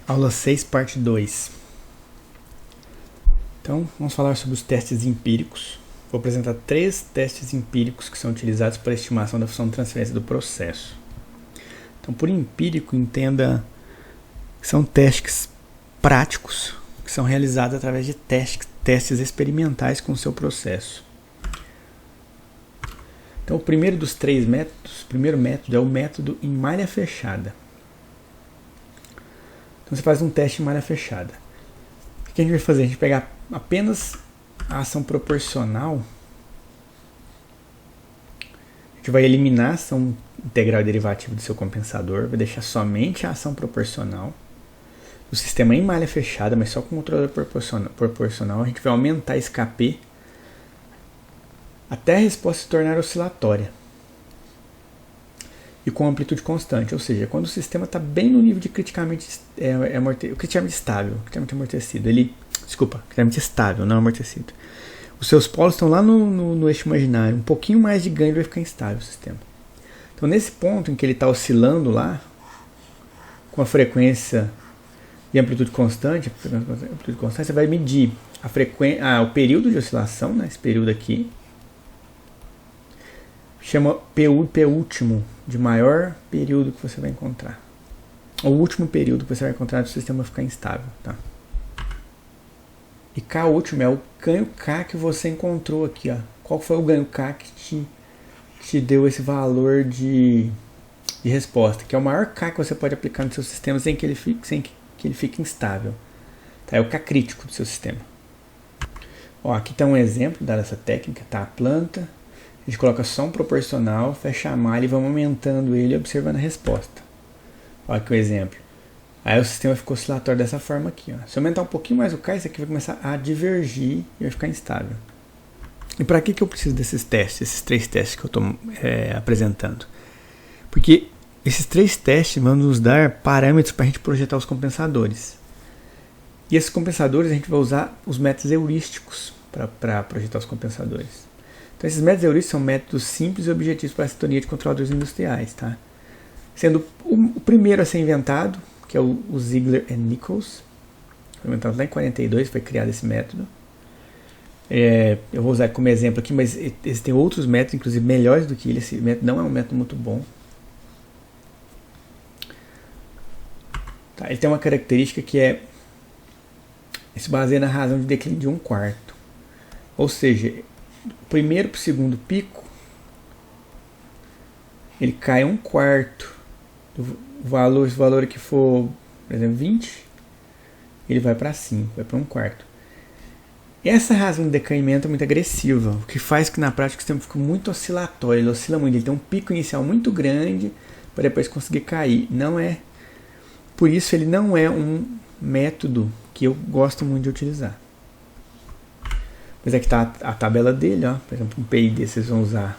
Aula 6, parte 2. Então, vamos falar sobre os testes empíricos. Vou apresentar 3 testes empíricos que são utilizados para a estimação da função de transferência do processo. Então, por empírico, entenda que são testes práticos que são realizados através de testes experimentais com o seu processo. Então, o primeiro dos 3 métodos, o primeiro método é o método em malha fechada. Então, você faz um teste em malha fechada. O que a gente vai fazer? A gente vai pegar apenas a ação proporcional. A gente vai eliminar a ação integral e derivativa do seu compensador, vai deixar somente a ação proporcional. O sistema em malha fechada, mas só com controlador proporcional, a gente vai aumentar esse KP até a resposta se tornar oscilatória e com amplitude constante, ou seja, quando o sistema está bem no nível de criticamente estável, criticamente estável, não amortecido. Os seus polos estão lá no eixo imaginário, um pouquinho mais de ganho vai ficar instável o sistema. Então, nesse ponto em que ele está oscilando lá, com a frequência e amplitude constante, você vai medir o período de oscilação, né, esse período aqui, chama PU último, de maior período que você vai encontrar. O último período que você vai encontrar do sistema ficar instável. Tá? E K último é o ganho K que você encontrou aqui. Ó. Qual foi o ganho K que te deu esse valor de resposta? Que é o maior K que você pode aplicar no seu sistema sem que ele fique instável. Tá? É o K crítico do seu sistema. Ó, aqui está um exemplo dessa técnica. Tá? A planta. A gente coloca só um proporcional, fecha a malha e vamos aumentando ele observando a resposta. Olha aqui o exemplo. Aí o sistema ficou oscilatório dessa forma aqui. Ó. Se eu aumentar um pouquinho mais o K, isso aqui vai começar a divergir e vai ficar instável. E para que eu preciso desses testes, esses 3 testes que eu estou apresentando? Porque esses 3 testes vão nos dar parâmetros para a gente projetar os compensadores. E esses compensadores a gente vai usar os métodos heurísticos para projetar os compensadores. Então, esses métodos heurísticos são métodos simples e objetivos para a sintonia de controladores industriais, tá? Sendo o primeiro a ser inventado, que é o Ziegler and Nichols, foi inventado lá em 42, foi criado esse método. Eu vou usar como exemplo aqui, mas existem outros métodos, inclusive melhores do que ele. Esse método não é um método muito bom. Tá, ele tem uma característica que ele se baseia na razão de declínio de 1/4. Ou seja, do primeiro para o segundo pico, ele cai 1/4 do valor. Se o valor aqui for, por exemplo, 20, ele vai para 5, vai para 1/4. Essa razão de decaimento é muito agressiva, o que faz que na prática o sistema fica muito oscilatório, ele oscila muito, ele tem um pico inicial muito grande para depois conseguir cair. Por isso ele não é um método que eu gosto muito de utilizar. Mas aqui está a tabela dele, ó. Por exemplo, um PID vocês vão usar.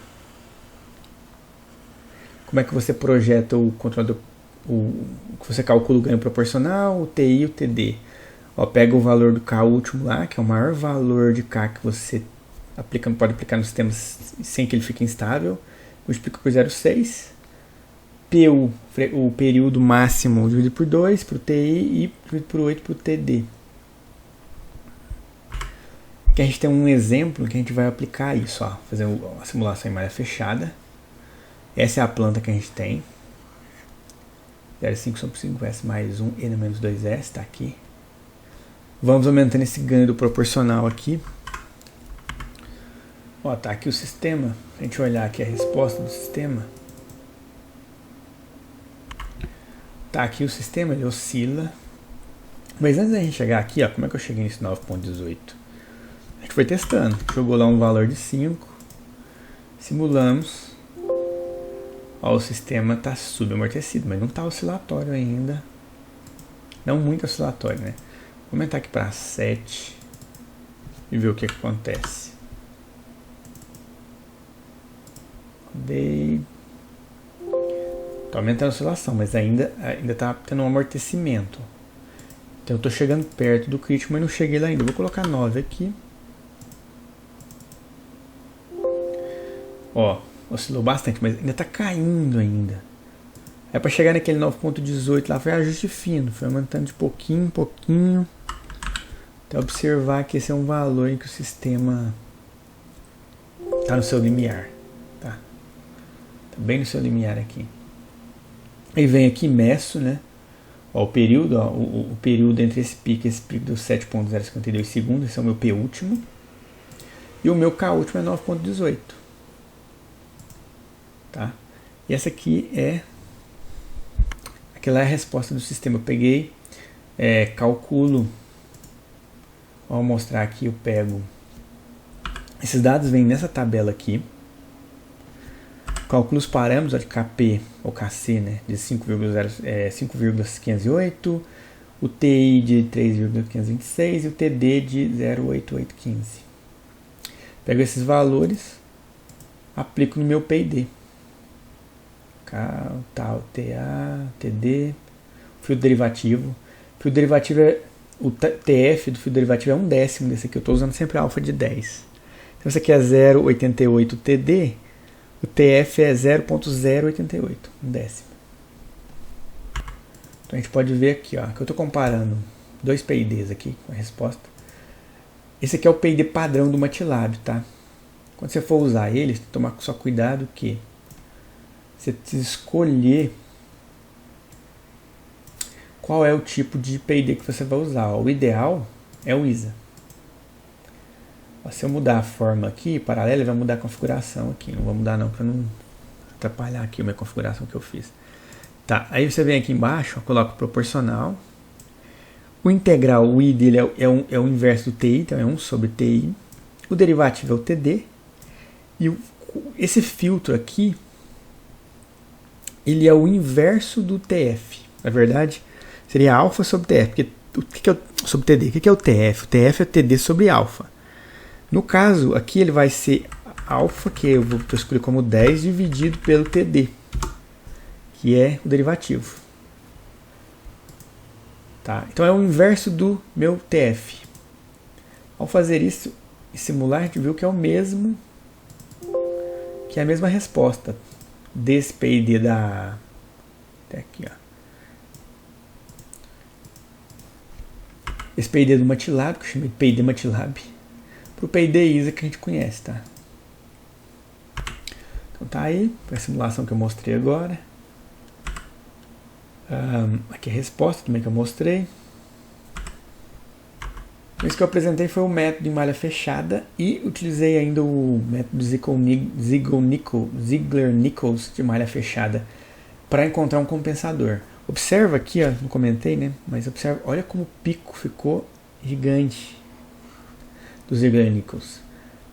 Como é que você projeta o controlador, que você calcula o ganho proporcional, o TI e o TD. Ó, pega o valor do K último lá, que é o maior valor de K que você pode aplicar no sistema sem que ele fique instável. Multiplica por 0,6. PU, o período máximo, dividido por 2 para o TI e dividido por 8 para o TD. Que a gente tem um exemplo que a gente vai aplicar isso, ó, fazer uma simulação em malha fechada. Essa é a planta que a gente tem. 0,5 sobre 5S mais 1 N menos 2S, está aqui. Vamos aumentando esse ganho do proporcional aqui. Ó, tá aqui o sistema. Se a gente olhar aqui a resposta do sistema. Tá aqui o sistema, ele oscila. Mas antes da gente chegar aqui, ó, como é que eu cheguei nesse 9,18? A gente foi testando, jogou lá um valor de 5, simulamos, ó, o sistema está subamortecido, mas não está oscilatório ainda, não muito oscilatório, né? Vou aumentar aqui para 7 e ver o que acontece. Está aumentando a oscilação, mas ainda está tendo um amortecimento. Então eu estou chegando perto do crítico, mas não cheguei lá ainda. Vou colocar 9 aqui. Ó, oscilou bastante, mas ainda está caindo ainda. Aí para chegar naquele 9.18 lá foi ajuste fino, foi aumentando de pouquinho em pouquinho, até observar que esse é um valor em que o sistema está no seu limiar, tá? Tá bem no seu limiar aqui. Aí vem aqui, meço, né? Ó, o período, ó, o período entre esse pico deu 7.052 segundos, esse é o meu P último. E o meu K último é 9.18. Tá? E essa aqui é aquela é a resposta do sistema. Eu peguei, calculo. Vou mostrar aqui, eu pego. Esses dados vêm nessa tabela aqui. Calculo os parâmetros de KP ou KC, né, de 5,508, o TI de 3,526 e o TD de 0,8815. Pego esses valores, aplico no meu PID. Tal, TA, TD, fio derivativo. Fio derivativo o TF do fio derivativo é 1/10 desse aqui. Eu estou usando sempre alfa de 10. Então esse aqui é 0,88 TD. O TF é 0.088, 1/10. Então a gente pode ver aqui, ó, que eu estou comparando dois PIDs aqui com a resposta. Esse aqui é o PID padrão do MATLAB, tá? Quando você for usar ele, tomar só cuidado que você precisa escolher qual é o tipo de PID que você vai usar. O ideal é o ISA. Se eu mudar a forma aqui, paralela, ele vai mudar a configuração aqui. Não vou mudar não, para não atrapalhar aqui a minha configuração que eu fiz. Tá, aí você vem aqui embaixo, ó, coloca o proporcional. O integral, o I dele é o inverso do TI, então é 1 sobre TI. O derivativo é o TD. E esse filtro aqui, ele é o inverso do TF. Na verdade, seria alfa sobre TF. Porque, o que é sobre TD? O que é o TF? O TF é TD sobre alfa. No caso, aqui ele vai ser alfa, que eu vou escolher como 10, dividido pelo TD, que é o derivativo. Tá? Então é o inverso do meu TF. Ao fazer isso e simular, a gente viu que é o mesmo, que é a mesma resposta desse PID da... Até aqui, ó. Esse PID do MATLAB, que eu chamei de PID MATLAB, para o PID ISA que a gente conhece, tá? Então tá aí, foi a simulação que eu mostrei agora. Aqui a resposta também que eu mostrei. Isso que eu apresentei foi o método de malha fechada e utilizei ainda o método Ziegler-Nichols de malha fechada para encontrar um compensador. Observa aqui, ó, não comentei, né? Mas observa, olha como o pico ficou gigante do Ziegler-Nichols.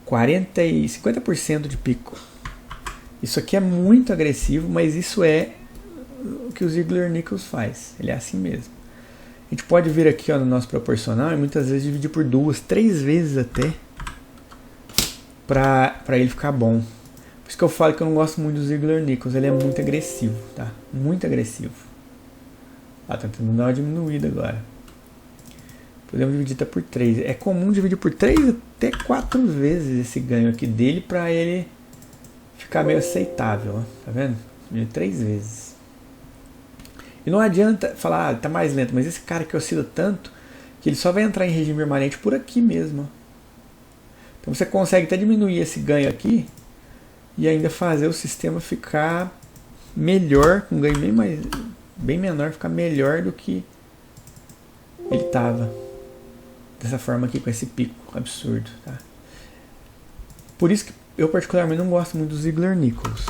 50% de pico. Isso aqui é muito agressivo, mas isso é o que o Ziegler-Nichols faz. Ele é assim mesmo. A gente pode vir aqui, ó, no nosso proporcional e muitas vezes dividir por 2, 3 vezes até para ele ficar bom. Por isso que eu falo que eu não gosto muito do Ziegler-Nichols. Ele é muito agressivo, tá? Muito agressivo. Tá tentando dar uma diminuída agora. Podemos dividir até por 3. É comum dividir por 3 até 4 vezes esse ganho aqui dele para ele ficar meio aceitável. Ó. Tá vendo? Dividir 3 vezes. E não adianta falar, tá mais lento, mas esse cara que oscila tanto que ele só vai entrar em regime permanente por aqui mesmo. Ó. Então você consegue até diminuir esse ganho aqui e ainda fazer o sistema ficar melhor, com um ganho bem menor, ficar melhor do que ele estava. Dessa forma aqui, com esse pico absurdo. Tá? Por isso que eu particularmente não gosto muito do Ziegler-Nichols.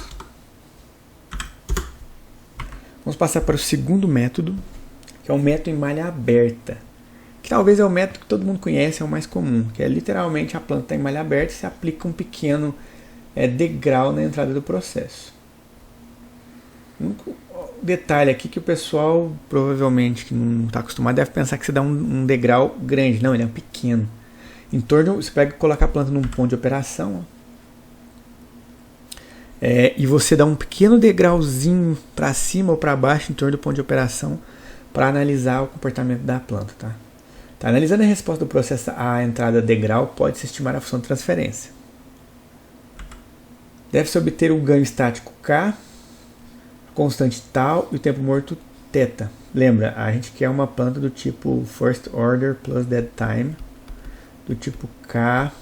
Vamos passar para o segundo método, que é o método em malha aberta. Que talvez é o método que todo mundo conhece, é o mais comum. Que é literalmente a planta está em malha aberta e se aplica um pequeno degrau na entrada do processo. Um detalhe aqui que o pessoal, provavelmente, que não está acostumado, deve pensar que você dá um degrau grande. Não, ele é pequeno. Em torno, você pega e coloca a planta num ponto de operação, ó. E você dá um pequeno degrauzinho para cima ou para baixo em torno do ponto de operação para analisar o comportamento da planta. Tá? Analisando a resposta do processo à entrada degrau, pode-se estimar a função de transferência. Deve-se obter o ganho estático K, constante tal e o tempo morto θ. Lembra, a gente quer uma planta do tipo first order plus dead time, do tipo K,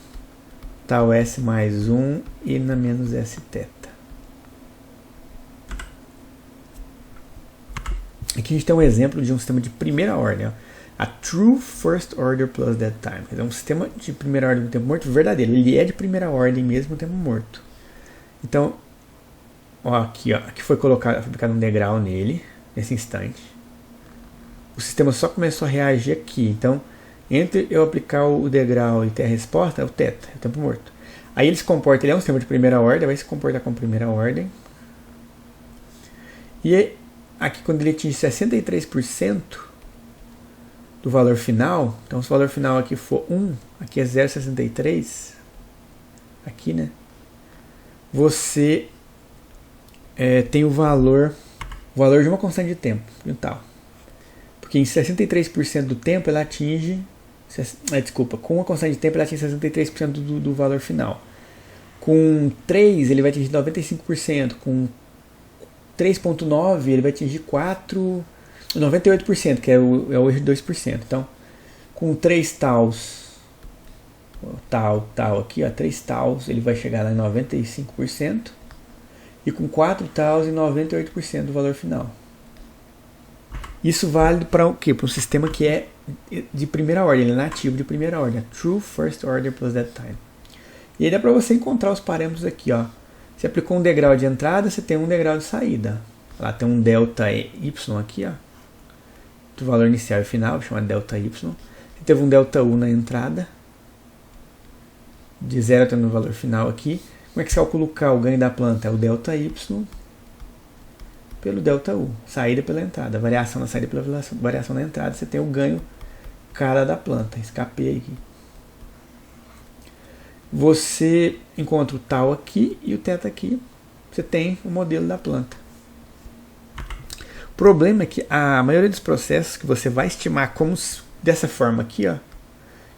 tal S mais 1 e na menos S θ. Aqui a gente tem um exemplo de um sistema de primeira ordem, ó. A true first order plus dead time. É um sistema de primeira ordem do tempo morto verdadeiro. Ele é de primeira ordem mesmo no tempo morto. Então, ó, aqui foi aplicado um degrau nele, nesse instante. O sistema só começou a reagir aqui. Então, entre eu aplicar o degrau e ter a resposta, é o θ, é o tempo morto. Aí ele se comporta, ele é um sistema de primeira ordem, vai se comportar como primeira ordem. E aqui quando ele atinge 63% do valor final, então se o valor final aqui for 1, aqui é 0,63, aqui, né? Você tem o valor de uma constante de tempo, e tal. Porque em 63% do tempo ela atinge, com uma constante de tempo ela atinge 63% do valor final. Com 3 ele vai atingir 95%, com 3.9 ele vai atingir 98%, que é o erro de 2%. Então, com 3 taus, tal aqui, ó, 3 taus, ele vai chegar lá em 95%, e com 4 taus em 98% do valor final. Isso vale para o quê? Para um sistema que é de primeira ordem, ele é nativo de primeira ordem, true first order plus dead time. E aí dá para você encontrar os parâmetros aqui, ó. Você aplicou um degrau de entrada, você tem um degrau de saída. Lá tem um delta y aqui, ó, do valor inicial e final, chamado delta y. Você teve um delta u na entrada, de 0 até no valor final aqui. Como é que você calcula o ganho da planta? É o delta y pelo delta u, saída pela entrada, variação na saída pela variação na entrada, você tem o ganho cara da planta. Escapei aqui. Você encontra o tal aqui e o θ aqui, você tem o modelo da planta. O problema é que a maioria dos processos que você vai estimar como dessa forma aqui, ó,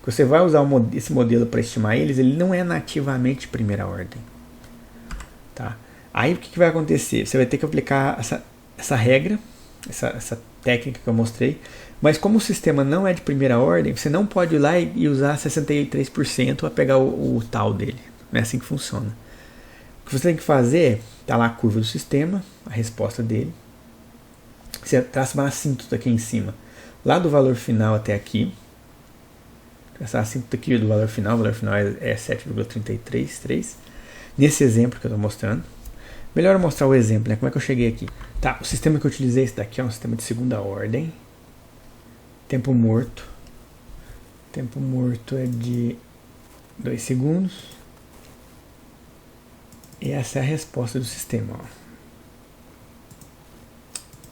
que você vai usar esse modelo para estimar ele não é nativamente de primeira ordem. Tá? Aí o que vai acontecer? Você vai ter que aplicar essa regra, essa técnica que eu mostrei, mas como o sistema não é de primeira ordem, você não pode ir lá e usar 63% para pegar o tal dele. Não é assim que funciona. O que você tem que fazer, tá lá a curva do sistema, a resposta dele. Você traça uma assíntota aqui em cima, lá do valor final até aqui. Essa assíntota aqui do valor final, o valor final é 7,333. Nesse exemplo que eu estou mostrando. Melhor eu mostrar o exemplo, né? Como é que eu cheguei aqui? Tá, o sistema que eu utilizei, esse daqui é um sistema de segunda ordem. Tempo morto. Tempo morto é de 2 segundos. E essa é a resposta do sistema. Ó.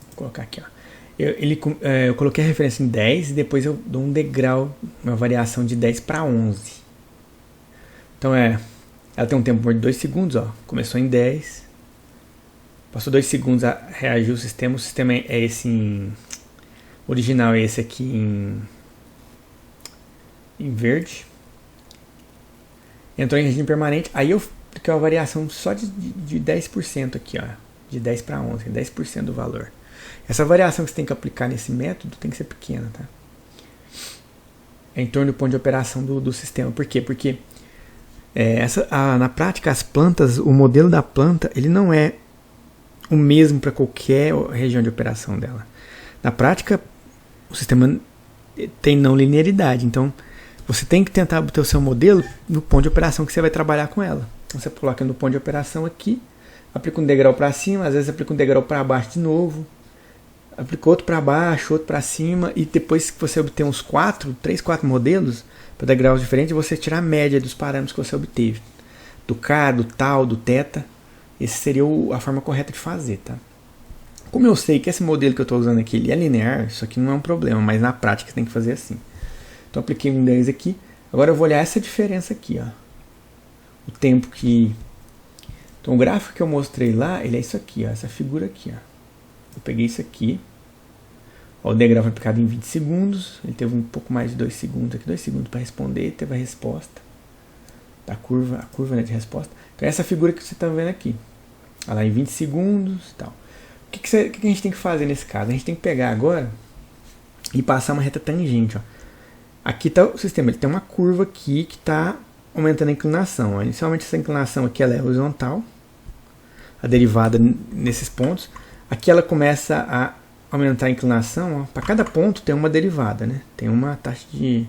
Vou colocar aqui. Ó. Eu coloquei a referência em 10 e depois eu dou um degrau, uma variação de 10 para 11. Então ela tem um tempo morto de 2 segundos. Ó. Começou em 10. Passou 2 segundos a reagir o sistema. O sistema é esse original, é esse aqui em verde. Entrou em regime permanente. Aí eu apliquei uma variação só de 10% aqui, ó, de 10 para 11, 10% do valor. Essa variação que você tem que aplicar nesse método tem que ser pequena, tá? É em torno do ponto de operação do sistema. Por quê? Porque na prática as plantas, o modelo da planta, ele não é o mesmo para qualquer região de operação dela. Na prática, o sistema tem não linearidade, então você tem que tentar obter o seu modelo no ponto de operação que você vai trabalhar com ela. Então você coloca no ponto de operação aqui, aplica um degrau para cima, às vezes aplica um degrau para baixo de novo, aplica outro para baixo, outro para cima, e depois que você obter uns 3, 4 modelos para degraus diferentes, você tira a média dos parâmetros que você obteve. Do K, do tal, do θ. Essa seria a forma correta de fazer, tá? Como eu sei que esse modelo que eu estou usando aqui ele é linear, isso aqui não é um problema, mas na prática você tem que fazer assim. Então apliquei um 10 aqui. Agora eu vou olhar essa diferença aqui, ó. O tempo que... Então o gráfico que eu mostrei lá, ele é isso aqui, ó, essa figura aqui, ó. Eu peguei isso aqui. Ó, o degrau foi aplicado em 20 segundos. Ele teve um pouco mais de 2 segundos aqui, 2 segundos para responder, teve a resposta. A curva, né, de resposta. Então é essa figura que você está vendo aqui. Olha lá, em 20 segundos e tal. que a gente tem que fazer nesse caso? A gente tem que pegar agora e passar uma reta tangente. Ó. Aqui está o sistema, ele tem uma curva aqui que está aumentando a inclinação. Ó. Inicialmente essa inclinação aqui ela é horizontal, a derivada nesses pontos. Aqui ela começa a aumentar a inclinação. Para cada ponto tem uma derivada, né? Tem uma taxa de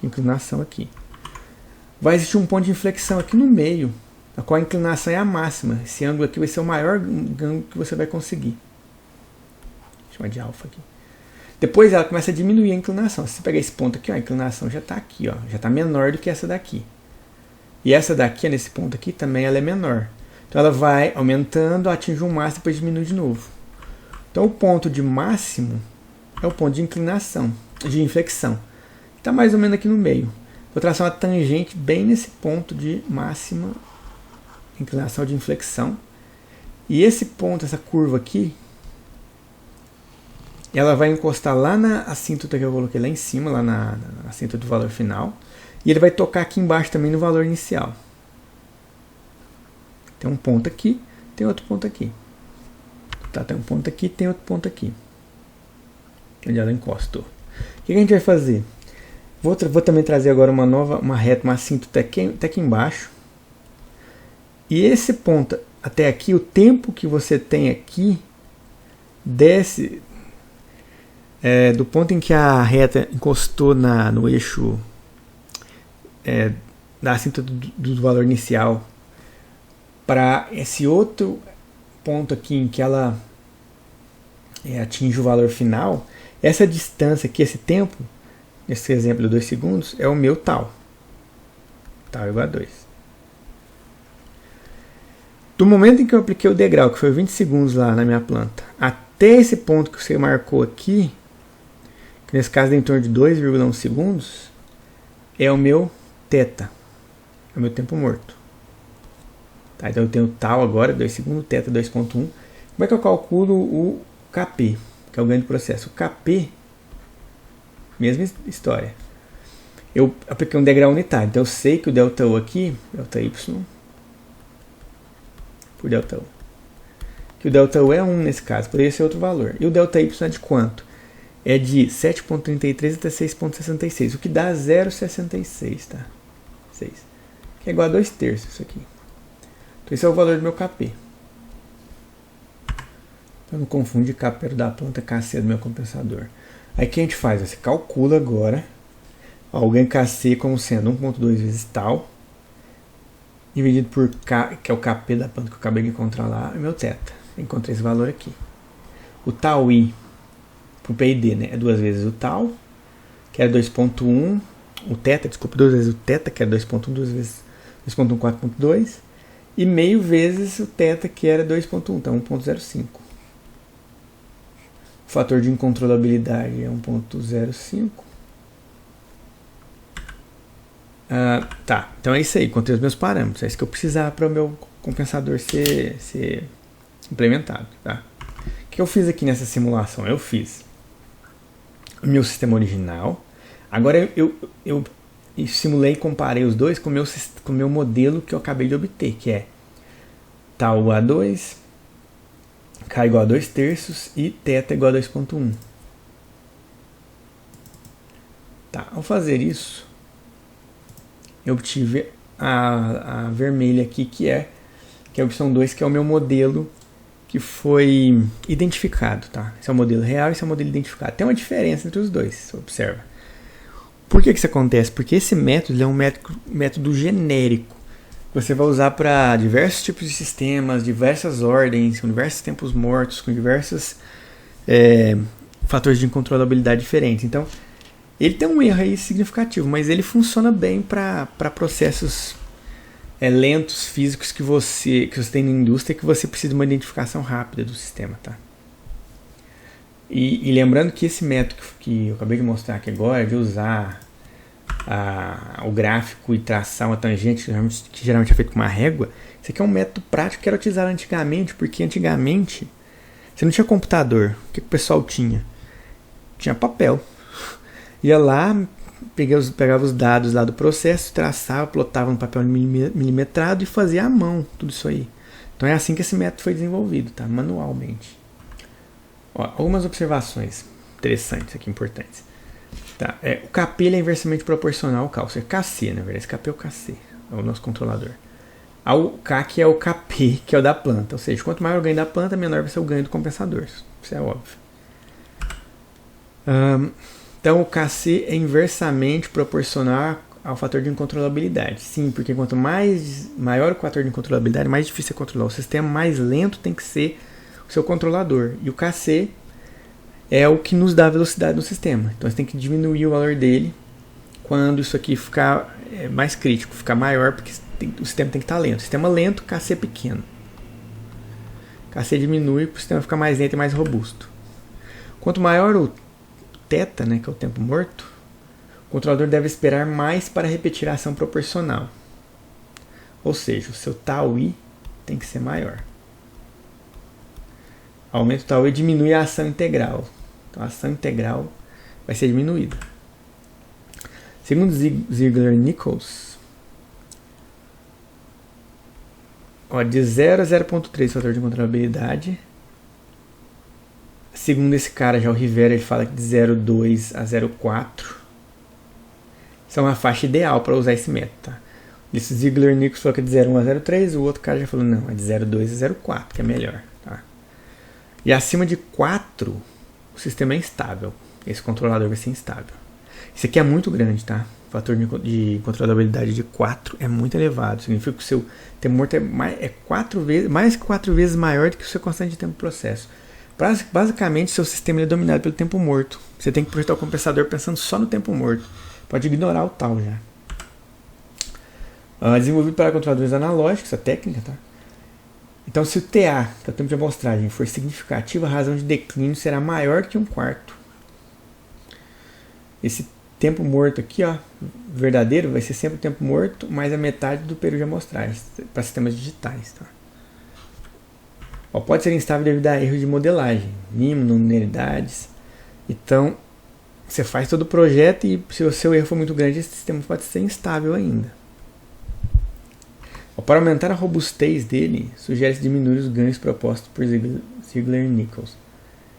inclinação aqui. Vai existir um ponto de inflexão aqui no meio, a qual a inclinação é a máxima. Esse ângulo aqui vai ser o maior ângulo que você vai conseguir. Vou chamar de alfa aqui. Depois ela começa a diminuir a inclinação. Se você pegar esse ponto aqui, ó, a inclinação já está aqui, ó, já está menor do que essa daqui. E essa daqui, nesse ponto aqui, também ela é menor. Então ela vai aumentando, atinge um máximo, depois diminui de novo. Então o ponto de máximo é o ponto de inclinação, de inflexão. Está mais ou menos aqui no meio. Vou traçar uma tangente bem nesse ponto de máxima inclinação de inflexão. E esse ponto, essa curva aqui, ela vai encostar lá na assíntota que eu coloquei lá em cima, lá na assíntota do valor final. E ele vai tocar aqui embaixo também no valor inicial. Tem um ponto aqui, tem outro ponto aqui. Tá, tem um ponto aqui, tem outro ponto aqui. Onde ela encostou. O que a gente vai fazer? Vou também trazer agora uma reta, uma assíntota até aqui embaixo. E esse ponto até aqui, o tempo que você tem aqui, desce do ponto em que a reta encostou no eixo da assíntota do valor inicial para esse outro ponto aqui em que ela atinge o valor final, essa distância aqui, esse tempo, nesse exemplo de 2 segundos, é o meu tal. Tal igual a 2. Do momento em que eu apliquei o degrau, que foi 20 segundos lá na minha planta, até esse ponto que você marcou aqui, que nesse caso é em torno de 2,1 segundos, é o meu θ, é o meu tempo morto. Tá, então eu tenho tal agora, 2 segundos, θ 2,1. Como é que eu calculo o Kp, que é o ganho de processo? O Kp, mesma história. Eu apliquei um degrau unitário, então eu sei que o ΔU aqui, ΔY, por ΔU. Que o ΔU é 1 nesse caso, poderia ser outro valor. E o ΔY é de quanto? É de 7,33 até 6,66, o que dá 0,66, tá? 6. Que é igual a 2/3 isso aqui. Então esse é o valor do meu Kp. Então não confunde Kp da planta, Kc do meu compensador. Aí o que a gente faz? Você calcula agora o ganho Kc como sendo 1,2 vezes tal, dividido por K, que é o Kp da planta que eu acabei de encontrar lá, é meu θ. Encontrei esse valor aqui. O tau I, para o PID, né, é 2 vezes o tau, que era 2,1. O θ, desculpa, 2 vezes o θ, que era 2,1, 2 vezes 2,1, 4,2. E meio vezes o θ, que era 2,1, então 1,05. O fator de incontrolabilidade é 1,05. Tá, então é isso aí, encontrei os meus parâmetros. É isso que eu precisava para o meu compensador ser implementado. Tá? O que eu fiz aqui nessa simulação? Eu fiz o meu sistema original. Agora eu simulei e comparei os dois com o meu modelo que eu acabei de obter, que é tal igual a 2, K igual a 2/3 e θ igual a 2,1. Tá, ao fazer isso, eu obtive a vermelha aqui, que é a opção 2, que é o meu modelo que foi identificado. Tá? Esse é o modelo real e esse é o modelo identificado. Tem uma diferença entre os dois, observa. Por que isso acontece? Porque esse método é um método genérico. Você vai usar para diversos tipos de sistemas, diversas ordens, com diversos tempos mortos, com diversos fatores de incontrolabilidade diferentes. Então, ele tem um erro aí significativo, mas ele funciona bem para processos lentos, físicos que você tem na indústria, que você precisa de uma identificação rápida do sistema. Tá? E lembrando que esse método que eu acabei de mostrar aqui agora, de usar o gráfico e traçar uma tangente, que geralmente é feito com uma régua, isso aqui é um método prático que era utilizado antigamente, porque antigamente você não tinha computador. O que o pessoal tinha? Tinha papel. Ia lá, pegava os dados lá do processo, traçava, plotava no papel milimetrado e fazia à mão tudo isso aí. Então é assim que esse método foi desenvolvido, tá? Manualmente. Ó, algumas observações interessantes aqui, importantes. Tá? O Kp ele é inversamente proporcional ao K, ou seja, Kc, na verdade. Esse Kp é o Kc, é o nosso controlador. Ao K, que é o Kp, que é o da planta. Ou seja, quanto maior o ganho da planta, menor vai ser o ganho do compensador. Isso é óbvio. Então o Kc é inversamente proporcional ao fator de incontrolabilidade. Sim, porque quanto maior o fator de incontrolabilidade, mais difícil é controlar o sistema, mais lento tem que ser o seu controlador. E o Kc é o que nos dá velocidade no sistema. Então você tem que diminuir o valor dele quando isso aqui ficar mais crítico, ficar maior, porque o sistema tem que estar lento. O sistema lento, Kc é pequeno. Kc diminui para o sistema ficar mais lento e mais robusto. Quanto maior o θ, né, que é o tempo morto, o controlador deve esperar mais para repetir a ação proporcional. Ou seja, o seu τi tem que ser maior. Aumenta o τi e diminui a ação integral. Então a ação integral vai ser diminuída. Segundo Ziegler-Nichols, de 0 a 0.3 fator de controlabilidade. Segundo esse cara, já o Rivera, ele fala que de 0.2 a 0.4. Isso é uma faixa ideal para usar esse método. Tá? Esse Ziegler-Nichols falou que é de 0.1 a 0.3, o outro cara já falou não, é de 0.2 a 0.4, que é melhor. Tá? E acima de 4, o sistema é instável. Esse controlador vai ser instável. Isso aqui é muito grande, tá? O fator de controlabilidade de 4 é muito elevado. Significa que o seu tempo morto é mais que 4 vezes maior do que o seu constante de tempo de processo. Basicamente, seu sistema é dominado pelo tempo morto. Você tem que projetar o compensador pensando só no tempo morto. Pode ignorar o tal já. Desenvolvido para controladores analógicos, a técnica, tá? Então, se o TA, que é o tempo de amostragem, for significativo, a razão de declínio será maior que 1/4. Esse tempo morto aqui, verdadeiro, vai ser sempre o tempo morto mais a metade do período de amostragem, para sistemas digitais. Tá? Pode ser instável devido a erros de modelagem, mínimo, não linearidades. Então, você faz todo o projeto e se o seu erro for muito grande, esse sistema pode ser instável ainda. Para aumentar a robustez dele, sugere-se diminuir os ganhos propostos por Ziegler-Nichols,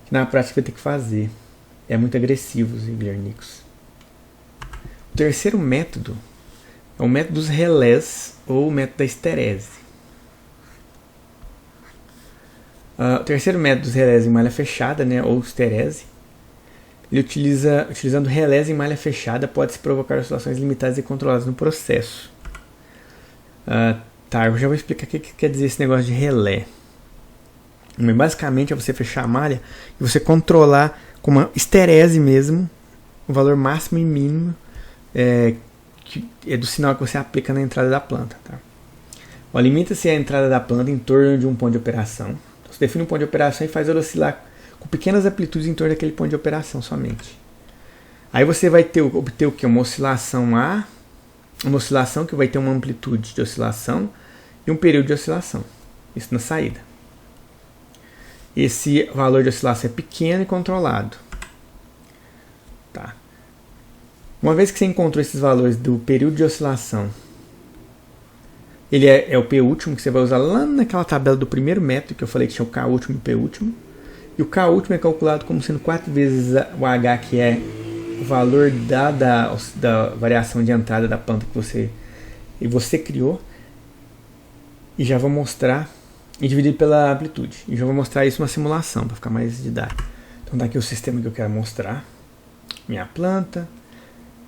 que na prática vai ter que fazer. É muito agressivo o Ziegler-Nichols. O terceiro método é o método dos relés ou o método da esterese. O terceiro método dos relés em malha fechada, né, ou esterese, ele utilizando relés em malha fechada, pode-se provocar oscilações limitadas e controladas no processo. Eu já vou explicar o que quer dizer esse negócio de relé. Basicamente é você fechar a malha e você controlar com uma esterese mesmo o valor máximo e mínimo que é do sinal que você aplica na entrada da planta. Tá? Limita-se a entrada da planta em torno de um ponto de operação. Então, você define um ponto de operação e faz ela oscilar com pequenas amplitudes em torno daquele ponto de operação somente. Aí você vai obter o que? Uma oscilação uma oscilação que vai ter uma amplitude de oscilação e um período de oscilação. Isso na saída. Esse valor de oscilação é pequeno e controlado. Tá. Uma vez que você encontrou esses valores do período de oscilação, ele é o P último que você vai usar lá naquela tabela do primeiro método que eu falei que tinha o K último e o P último. E o K último é calculado como sendo 4 vezes o H, que é o valor da variação de entrada da planta que você criou. E já vou mostrar, e dividido pela amplitude. E já vou mostrar isso numa simulação, para ficar mais didático. Então tá aqui o sistema que eu quero mostrar. Minha planta.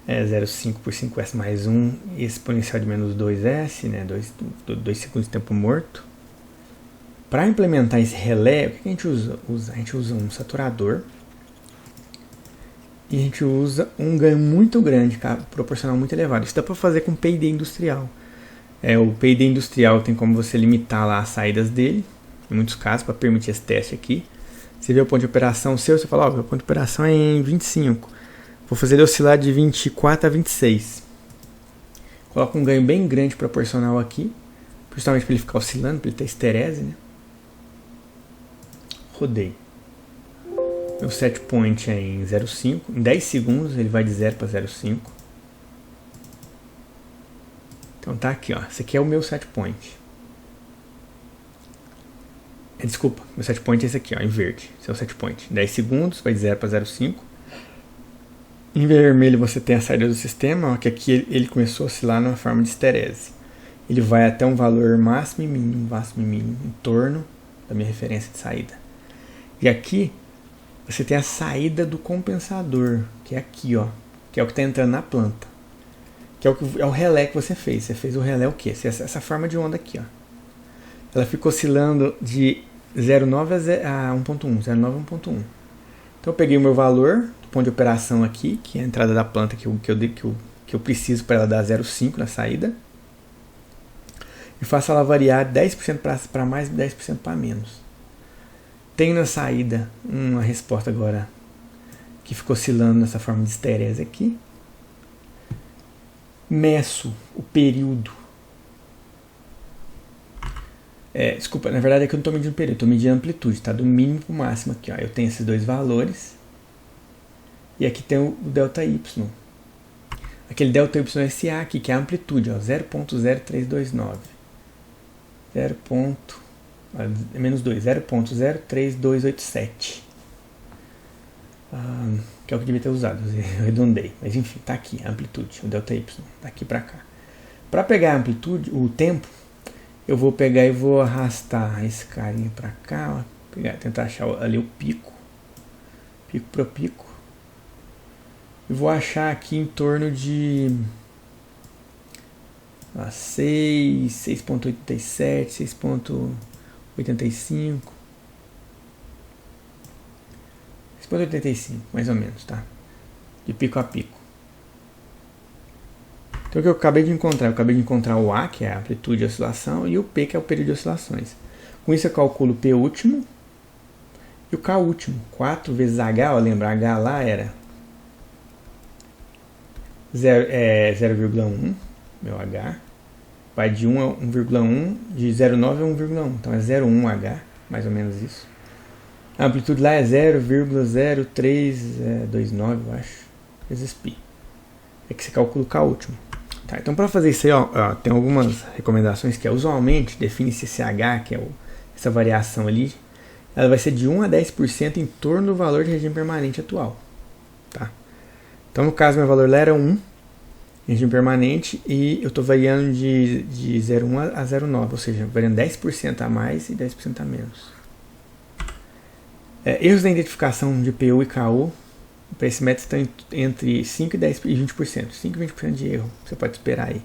0,5 por 5S mais 1, exponencial de menos 2S, né, 2 segundos de tempo morto. Para implementar esse relé, o que a gente usa? A gente usa um saturador. E a gente usa um ganho muito grande, proporcional muito elevado. Isso dá para fazer com PID industrial. O PID industrial tem como você limitar lá as saídas dele, em muitos casos, para permitir esse teste aqui. Você vê o ponto de operação seu, você fala, meu ponto de operação é em 25. Vou fazer ele oscilar de 24 a 26. Coloco um ganho bem grande proporcional aqui, justamente para ele ficar oscilando, para ele ter esterese, né? Rodei. Meu set point é em 0,5. Em 10 segundos ele vai de 0 para 0,5. Então tá aqui, ó. Esse aqui é o meu set point. Desculpa, meu set point é esse aqui, ó, em verde. Esse é o set point. 10 segundos, vai de 0 para 0,5. Em vermelho você tem a saída do sistema, ó, que aqui ele começou a oscilar numa forma de esterese. Ele vai até um valor máximo e mínimo, em torno da minha referência de saída. E aqui você tem a saída do compensador, que é aqui, ó, que é o que está entrando na planta. Que é o relé que você fez. Você fez o relé o quê? Essa forma de onda aqui, ó. Ela ficou oscilando de 0,9 a 1,1, 0,9 a 1,1. Então eu peguei o meu valor do ponto de operação aqui, que é a entrada da planta que eu preciso para ela dar 0,5 na saída. E faço ela variar 10% para mais e 10% para menos. Tenho na saída uma resposta agora que ficou oscilando nessa forma de esterese aqui. Meço o período. Desculpa, na verdade é que eu não estou medindo o período, estou medindo a amplitude, tá? Do mínimo para o máximo aqui, ó. Eu tenho esses dois valores. E aqui tem o ΔY. Aquele ΔYSA aqui, que é a amplitude, ó, 0.0329. Menos 2, 0.03287. Que é o que eu devia ter usado, eu arredondei. Mas enfim, tá aqui a amplitude, o ΔY, daqui para cá. Para pegar a amplitude, o tempo, eu vou pegar e vou arrastar esse carinha para cá, ó, tentar achar ali o pico para pico. E vou achar aqui em torno de 6, 6.87, 6.85, 6.85, mais ou menos, tá? De pico a pico. Então o que eu acabei de encontrar? Eu acabei de encontrar o A, que é a amplitude de oscilação, e o P, que é o período de oscilações. Com isso eu calculo o P último e o K último. 4 vezes H, ó, lembra, H lá era 0,1, meu H. Vai de 1 a 1,1, de 0,9 a 1,1. Então é 0,1H, mais ou menos isso. A amplitude lá é 0,0329, eu acho. Vezes π. É que você calcula o K último. Tá, então para fazer isso aí, ó, tem algumas recomendações que é, usualmente define-se esse H, que é essa variação ali, ela vai ser de 1 a 10% em torno do valor de regime permanente atual. Tá? Então no caso meu valor lá era 1, regime permanente, e eu estou variando de 0,1 a 0,9, ou seja, variando 10% a mais e 10% a menos. Erros da identificação de PU e KU para esse método estão entre 5 e 10 e 20%. 5 e 20% de erro, você pode esperar aí.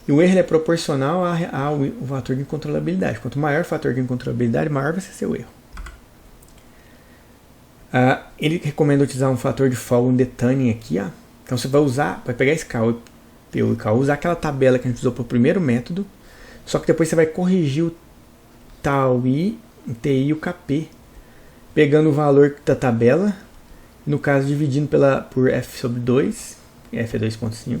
E o erro é proporcional ao fator de incontrolabilidade. Quanto maior o fator de incontrolabilidade, maior vai ser seu erro. Ele recomenda utilizar um fator de follow the tuning aqui. Ó. Então você vai pegar esse KU e KU, usar aquela tabela que a gente usou para o primeiro método, só que depois você vai corrigir o tau i, o ti e o kp, pegando o valor da tabela, no caso dividindo por f sobre 2, f é 2,5,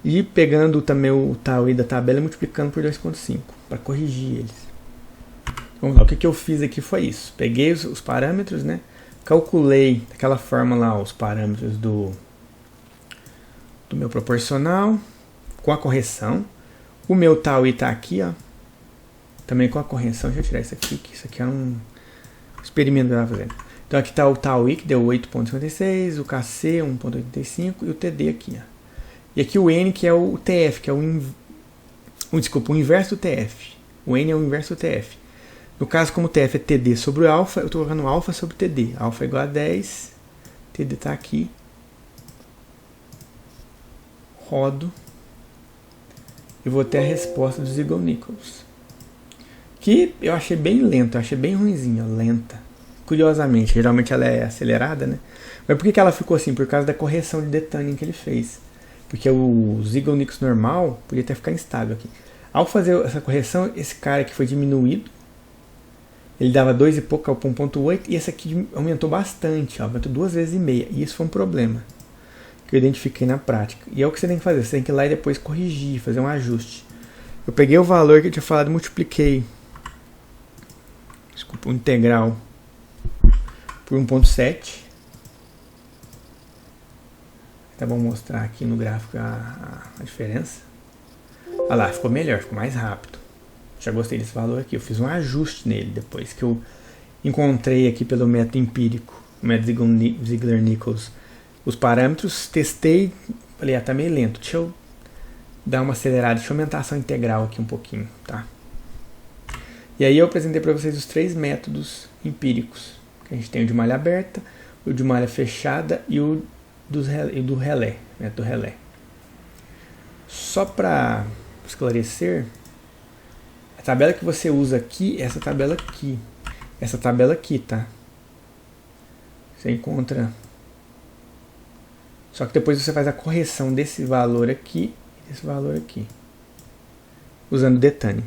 e pegando também o tau i da tabela e multiplicando por 2,5, para corrigir eles. Vamos lá, o que eu fiz aqui foi isso. Peguei os parâmetros, né? Calculei daquela forma lá os parâmetros do meu proporcional, com a correção. O meu tau i está aqui, ó, também com a correção. Deixa eu tirar isso aqui, que isso aqui é um experimento que eu estava fazendo. Então aqui está o tau i, que deu 8,56, o kc 1,85 e o td aqui, ó. E aqui o n, que é o tf, que é o inverso do tf. O n é o inverso do tf. No caso, como o tf é td sobre o alfa, eu estou colocando alfa sobre td. Alfa é igual a 10, td está aqui. Rodo. E vou ter a resposta do Ziegler-Nichols. Que eu achei bem lenta, eu achei bem ruimzinha, lenta. Curiosamente, geralmente ela é acelerada, né? Mas por que ela ficou assim? Por causa da correção de detuning que ele fez. Porque o Ziegler-Nichols normal podia até ficar instável aqui. Ao fazer essa correção, esse cara aqui foi diminuído. Ele dava 2 e pouco ao 1,8 e esse aqui aumentou bastante, ó, aumentou 2,5 vezes. E isso foi um problema que eu identifiquei na prática. E é o que você tem que fazer, você tem que ir lá e depois corrigir, fazer um ajuste. Eu peguei o valor que eu tinha falado e multipliquei, o integral por 1,7. Tá bom mostrar aqui no gráfico a diferença. Olha lá, ficou melhor, ficou mais rápido. já gostei desse valor aqui. Eu fiz um ajuste nele depois que eu encontrei aqui pelo método empírico, o método Ziegler-Nichols, os parâmetros, testei, falei, tá meio lento, deixa eu dar uma acelerada, deixa eu aumentar a ação integral aqui um pouquinho, tá? E aí eu apresentei para vocês os 3 métodos empíricos, que a gente tem o de malha aberta, o de malha fechada e o do relé, método relé. Só para esclarecer, a tabela que você usa aqui é essa tabela aqui. Essa tabela aqui, tá? Você encontra... Só que depois você faz a correção desse valor aqui e desse valor aqui, usando o Detane.